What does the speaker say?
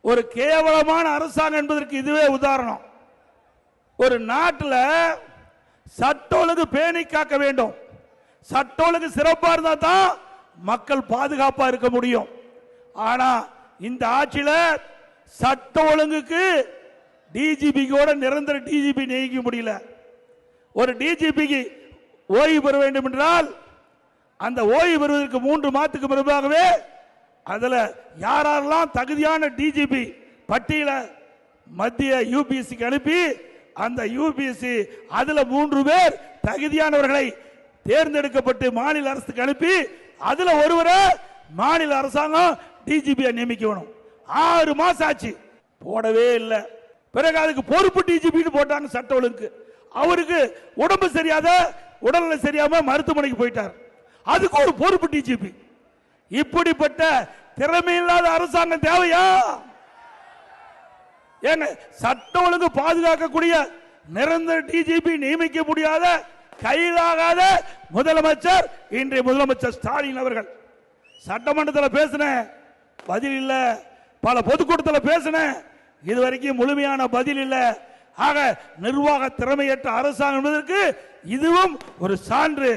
ஒரு கேவலமான அரசாங்கம் என்பதற்கு இதுவே உதாரணம். ஒரு நாட்டில் சட்ட ஒழுங்கு பேணி காக்க வேண்டும். சட்ட ஒழுங்கு சிறப்பா இருந்தா தான் மக்கள் பாதுகாப்பா இருக்க முடியும். ஆனா இந்த ஆட்சியில் சட்ட ஒழுங்குக்கு டிஜிபியோட நிரந்தர டிஜிபி நியமிக்க முடியல. ஒரு டிஜிபிக்கு ஓய்வு பெற வேண்டும் என்றால் அந்த ஓய்வு பெறுவதற்கு 3 மாதத்துக்கு முன்பாகவே அதில் யாரெல்லாம் தகுதியான டிஜிபி பட்டியல மத்திய யூபிஎஸ்சிக்கு அனுப்பி அந்த யூபிஎஸ்சி அதில் 3 பேர் தகுதியானவர்களை தேர்ந்தெடுக்கப்பட்டு மாநில அரசுக்கு அனுப்பி அதில் ஒருவரை மாநில அரசாங்கம் டிஜிபியை நியமிக்கணும். 6 மாசம் ஆச்சு, போடவே இல்லை. பிறகு அதுக்கு பொறுப்பு டிஜிபி போட்டாங்க சட்ட ஒழுங்கு. அவருக்கு உடம்பு சரியாத உடல்நிலை சரியாம மருத்துவமனைக்கு போயிட்டார். அதுக்கு ஒரு பொறுப்பு டிஜிபி. இப்படிப்பட்ட திறமையில்லாத அரசாங்கம் தேவையா? ஏங்க சட்ட ஒழுங்கு பாதுகாக்கக்கூடிய நிரந்தர டிஜிபி நியமிக்க முடியாத கையிலாகாத முதலமைச்சர் இன்றைய முதலமைச்சர் ஸ்டாலின் அவர்கள். சட்டமன்றத்தில் பேசின பதில் இல்ல, பல பொதுக்கூட்டத்தில் பேசின இதுவரைக்கும் முழுமையான பதில் இல்ல. ஆக நிர்வாக திறமையற்ற அரசாங்கம் என்பதற்கு இதுவும் ஒரு சான்று.